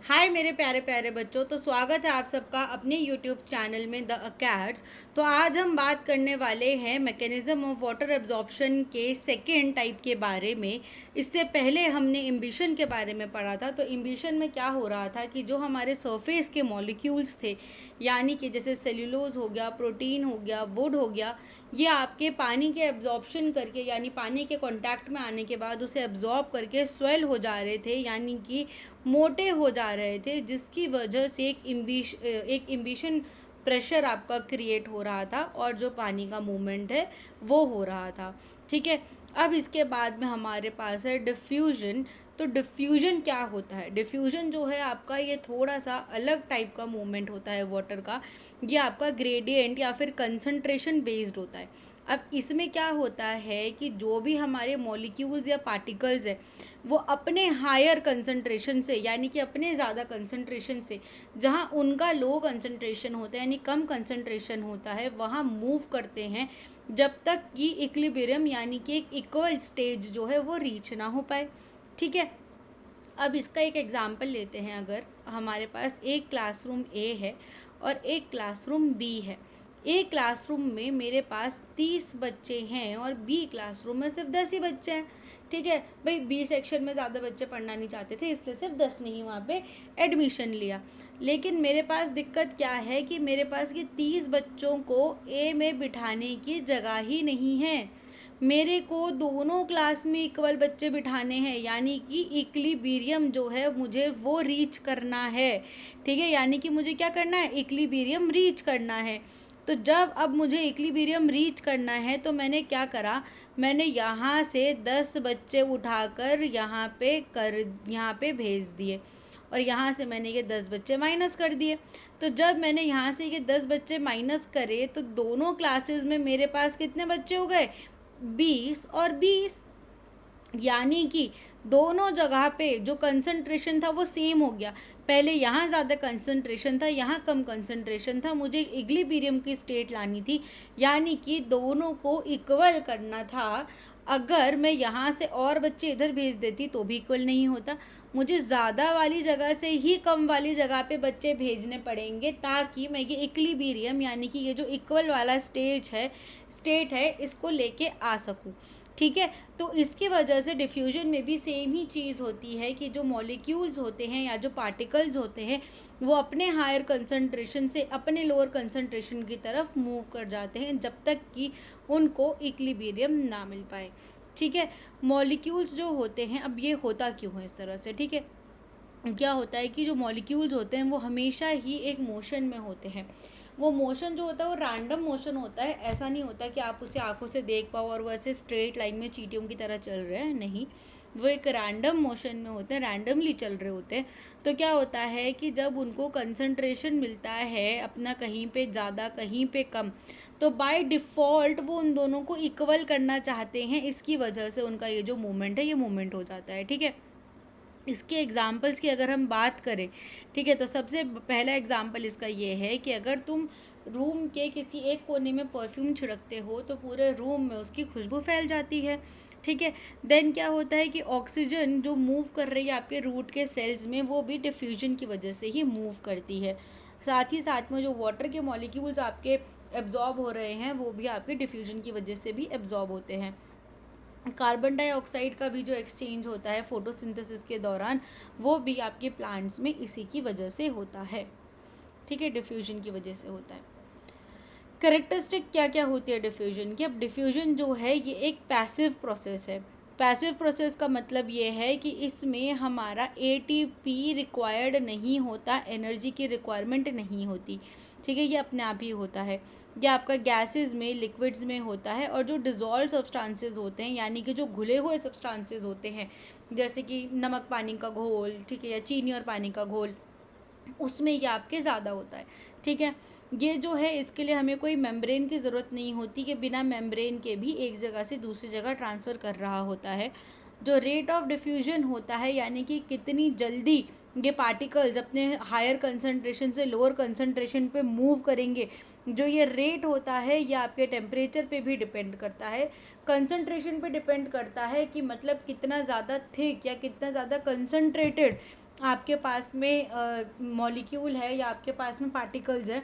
हाय मेरे प्यारे प्यारे बच्चों। तो स्वागत है आप सबका अपने यूट्यूब चैनल में द अकैड्स। तो आज हम बात करने वाले हैं मैकेनिज्म ऑफ वाटर एब्जॉर्प्शन के सेकेंड टाइप के बारे में। इससे पहले हमने इम्बिशन के बारे में पढ़ा था। तो इम्बिशन में क्या हो रहा था कि जो हमारे सरफेस के मॉलिक्यूल्स थे, यानी कि जैसे सेल्यूलोज हो गया, प्रोटीन हो गया, वुड हो गया, ये आपके पानी के एब्जॉर्प्शन करके यानी पानी के कांटेक्ट में आने के बाद उसे एब्जॉर्ब करके स्वेल हो जा रहे थे, यानी कि मोटे हो जा रहे थे, जिसकी वजह से एक इम्बिशन प्रेशर आपका क्रिएट हो रहा था और जो पानी का मूवमेंट है वो हो रहा था। ठीक है। अब इसके बाद में हमारे पास है डिफ्यूजन। तो डिफ्यूजन क्या होता है? डिफ्यूजन जो है आपका, ये थोड़ा सा अलग टाइप का मूवमेंट होता है वाटर का। ये आपका ग्रेडियंट या फिर कंसंट्रेशन बेस्ड होता है। अब इसमें क्या होता है कि जो भी हमारे मॉलिक्यूल्स या पार्टिकल्स है वो अपने हायर कंसंट्रेशन से, यानी कि अपने ज़्यादा कंसंट्रेशन से, जहाँ उनका लो कंसंट्रेशन होता है यानी कम कंसंट्रेशन होता है, वहाँ मूव करते हैं जब तक कि इक्विलिब्रियम यानी कि एक इक्वल स्टेज जो है वो रीच ना हो पाए। ठीक है। अब इसका एक एग्जाम्पल लेते हैं। अगर हमारे पास एक क्लासरूम ए है और एक क्लासरूम बी है। ए क्लासरूम में मेरे पास 30 बच्चे हैं और बी क्लासरूम में सिर्फ 10 ही बच्चे हैं। ठीक है भाई, बी सेक्शन में ज़्यादा बच्चे पढ़ना नहीं चाहते थे, इसलिए सिर्फ 10 ने ही वहाँ पे एडमिशन लिया। लेकिन मेरे पास दिक्कत क्या है कि मेरे पास ये 30 बच्चों को ए में बिठाने की जगह ही नहीं है। मेरे को दोनों क्लास में इक्वल बच्चे बिठाने हैं, यानी कि इक्विलिब्रियम जो है मुझे वो रीच करना है। ठीक है, यानी कि मुझे क्या करना है? इक्विलिब्रियम रीच करना है। तो जब अब मुझे इक्विलिब्रियम रीच करना है तो मैंने क्या करा, मैंने यहाँ से 10 बच्चे उठाकर यहाँ पे भेज दिए और यहाँ से मैंने ये 10 बच्चे माइनस कर दिए। तो जब मैंने यहाँ से ये 10 बच्चे माइनस करे तो दोनों क्लासेस में मेरे पास कितने बच्चे हो गए? 20 और 20। यानी कि दोनों जगह पे जो कंसंट्रेशन था वो सेम हो गया। पहले यहाँ ज़्यादा कंसंट्रेशन था, यहाँ कम कंसंट्रेशन था। मुझे इक्विलिब्रियम की स्टेट लानी थी, यानी कि दोनों को इक्वल करना था। अगर मैं यहाँ से और बच्चे इधर भेज देती तो भी इक्वल नहीं होता। मुझे ज़्यादा वाली जगह से ही कम वाली जगह पे बच्चे भेजने पड़ेंगे, ताकि मैं ये इक्विलिब्रियम यानी कि ये जो इक्वल वाला स्टेट है इसको लेके आ सकूँ। ठीक है। तो इसकी वजह से डिफ्यूजन में भी सेम ही चीज़ होती है कि जो मॉलिक्यूल्स होते हैं या जो पार्टिकल्स होते हैं वो अपने हायर कंसंट्रेशन से अपने लोअर कंसंट्रेशन की तरफ मूव कर जाते हैं, जब तक कि उनको इक्विलिब्रियम ना मिल पाए। ठीक है। मॉलिक्यूल्स जो होते हैं, अब ये होता क्यों है इस तरह से? ठीक है। क्या होता है कि जो मॉलिक्यूल्स होते हैं वो हमेशा ही एक मोशन में होते हैं। वो मोशन जो होता है वो रैंडम मोशन होता है। ऐसा नहीं होता कि आप उसे आंखों से देख पाओ और वो ऐसे स्ट्रेट लाइन में चींटियों की तरह चल रहे हैं, नहीं। वो एक रैंडम मोशन में होते हैं, रैंडमली चल रहे होते हैं। तो क्या होता है कि जब उनको कंसंट्रेशन मिलता है अपना, कहीं पे ज़्यादा कहीं पे कम, तो बाय डिफ़ॉल्ट वो उन दोनों को इक्वल करना चाहते हैं। इसकी वजह से उनका ये जो मूवमेंट है ये मूवमेंट हो जाता है। ठीक है। इसके एग्ज़ाम्पल्स की अगर हम बात करें, ठीक है, तो सबसे पहला एग्ज़ाम्पल इसका ये है कि अगर तुम रूम के किसी एक कोने में परफ्यूम छिड़कते हो तो पूरे रूम में उसकी खुशबू फैल जाती है। ठीक है। देन क्या होता है कि ऑक्सीजन जो मूव कर रही है आपके रूट के सेल्स में, वो भी डिफ्यूजन की वजह से ही मूव करती है। साथ ही साथ में जो वाटर के मॉलिक्यूल्स आपके एब्जॉर्ब हो रहे हैं वो भी आपके डिफ्यूजन की वजह से भी एब्जॉर्ब होते हैं। कार्बन डाइऑक्साइड का भी जो एक्सचेंज होता है फोटोसिंथेसिस के दौरान, वो भी आपके प्लांट्स में इसी की वजह से होता है। ठीक है, डिफ्यूजन की वजह से होता है। कैरेक्टरिस्टिक क्या क्या होती है डिफ्यूजन की? अब डिफ्यूजन जो है ये एक पैसिव प्रोसेस है। पैसिव प्रोसेस का मतलब ये है कि इसमें हमारा एटीपी रिक्वायर्ड नहीं होता, एनर्जी की रिक्वायरमेंट नहीं होती। ठीक है, ये अपने आप ही होता है। ये आपका गैसेस में, लिक्विड्स में होता है। और जो डिज़ोल्व सब्सटेंसेस होते हैं, यानी कि जो घुले हुए सब्सटेंसेस होते हैं, जैसे कि नमक पानी का घोल, ठीक है, या चीनी और पानी का घोल, उसमें ये आपके ज़्यादा होता है। ठीक है। ये जो है इसके लिए हमें कोई मेम्ब्रेन की ज़रूरत नहीं होती कि बिना मेम्ब्रेन के भी एक जगह से दूसरी जगह ट्रांसफ़र कर रहा होता है। जो रेट ऑफ डिफ्यूजन होता है, यानी कि कितनी जल्दी ये पार्टिकल्स अपने हायर कंसंट्रेशन से लोअर कंसंट्रेशन पे मूव करेंगे, जो ये रेट होता है ये आपके टेम्परेचर पे भी डिपेंड करता है, कंसंट्रेशन पे डिपेंड करता है कि मतलब कितना ज़्यादा थिक या कितना ज़्यादा कंसंट्रेटेड आपके पास में मॉलिक्यूल है या आपके पास में पार्टिकल्स है,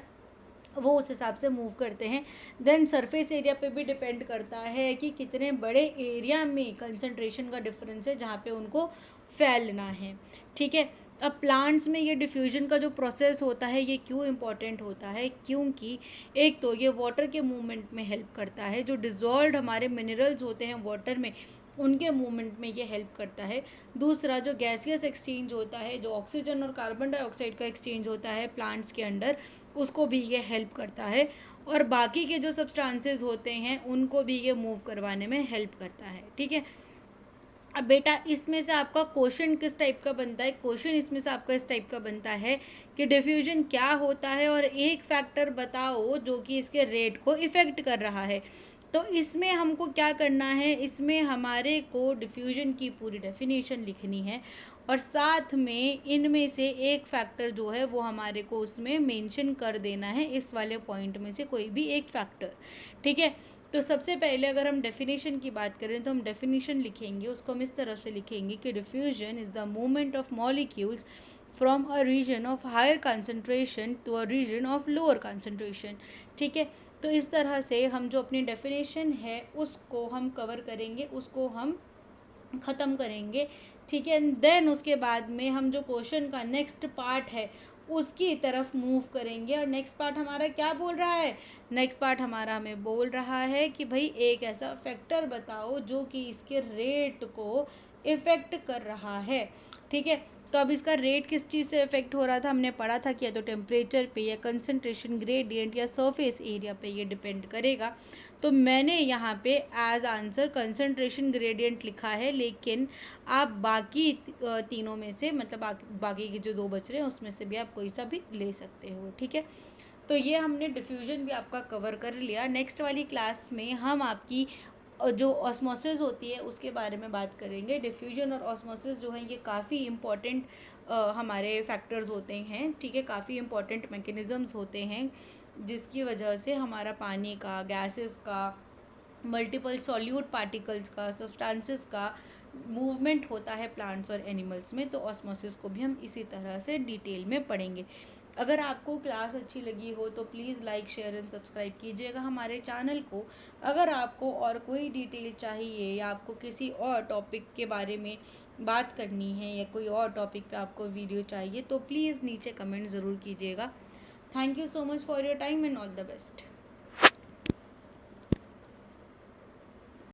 वो उस हिसाब से मूव करते हैं। देन सरफेस एरिया पे भी डिपेंड करता है कि कितने बड़े एरिया में कंसंट्रेशन का डिफरेंस है जहाँ पे उनको फैलना है, ठीक है। अब प्लांट्स में ये डिफ्यूजन का जो प्रोसेस होता है ये क्यों इम्पॉर्टेंट होता है, क्योंकि एक तो ये वाटर के मूवमेंट में हेल्प करता है, जो डिज़ोल्व्ड हमारे मिनरल्स होते हैं वाटर में उनके मूवमेंट में ये हेल्प करता है। दूसरा, जो गैसियस एक्सचेंज होता है, जो ऑक्सीजन और कार्बन डाइऑक्साइड का एक्सचेंज होता है प्लांट्स के अंडर, उसको भी ये हेल्प करता है। और बाकी के जो सब्सटेंसेस होते हैं उनको भी ये मूव करवाने में हेल्प करता है, ठीक है। अब बेटा इसमें से आपका क्वेश्चन किस टाइप का बनता है, क्वेश्चन इसमें से आपका इस टाइप का बनता है कि डिफ्यूजन क्या होता है और एक फैक्टर बताओ जो कि इसके रेट को इफ़ेक्ट कर रहा है। तो इसमें हमको क्या करना है, इसमें हमारे को डिफ्यूजन की पूरी डेफिनेशन लिखनी है और साथ में इनमें से एक फैक्टर जो है वो हमारे को उसमें मेंशन कर देना है, इस वाले पॉइंट में से कोई भी एक फैक्टर, ठीक है। तो सबसे पहले अगर हम डेफिनेशन की बात करें तो हम डेफिनेशन लिखेंगे, उसको हम इस तरह से लिखेंगे कि diffusion is the movement of molecules from a region of higher concentration to a region of lower concentration, ठीक है। तो इस तरह से हम जो अपनी डेफिनेशन है उसको हम कवर करेंगे, उसको हम ख़त्म करेंगे, ठीक है। देन उसके बाद में हम जो क्वेश्चन का नेक्स्ट पार्ट है उसकी तरफ मूव करेंगे। और नेक्स्ट पार्ट हमारा क्या बोल रहा है, नेक्स्ट पार्ट हमारा हमें बोल रहा है कि भाई एक ऐसा फैक्टर बताओ जो कि इसके रेट को इफ़ेक्ट कर रहा है, ठीक है। तो अब इसका रेट किस चीज़ से इफेक्ट हो रहा था, हमने पढ़ा था कि या तो टेम्परेचर पे या कंसंट्रेशन ग्रेडियंट या सरफेस एरिया पे ये डिपेंड करेगा। तो मैंने यहाँ पे एज आंसर कंसंट्रेशन ग्रेडियंट लिखा है, लेकिन आप बाकी तीनों में से मतलब बाकी के जो दो बच रहे हैं उसमें से भी आप कोई सा भी ले सकते हो, ठीक है। तो ये हमने डिफ्यूजन भी आपका कवर कर लिया। नेक्स्ट वाली क्लास में हम आपकी जो ऑस्मोसिस होती है उसके बारे में बात करेंगे। डिफ्यूजन और ऑस्मोसिस जो है ये काफ़ी इम्पॉर्टेंट हमारे फैक्टर्स होते हैं, ठीक है, काफ़ी इम्पॉर्टेंट मैकेनिज़म्स होते हैं जिसकी वजह से हमारा पानी का, गैसेस का, मल्टीपल सॉल्यूट पार्टिकल्स का, सब्सटेंसेस का मूवमेंट होता है प्लांट्स और एनिमल्स में। तो ऑस्मोसिस को भी हम इसी तरह से डिटेल में पढ़ेंगे। अगर आपको क्लास अच्छी लगी हो तो please like, share and subscribe कीजिएगा हमारे चैनल को। अगर आपको और कोई डिटेल चाहिए या आपको किसी और टॉपिक के बारे में बात करनी है या कोई और टॉपिक पे आपको वीडियो चाहिए तो प्लीज़ नीचे कमेंट ज़रूर कीजिएगा। Thank you so much for your time and all the best.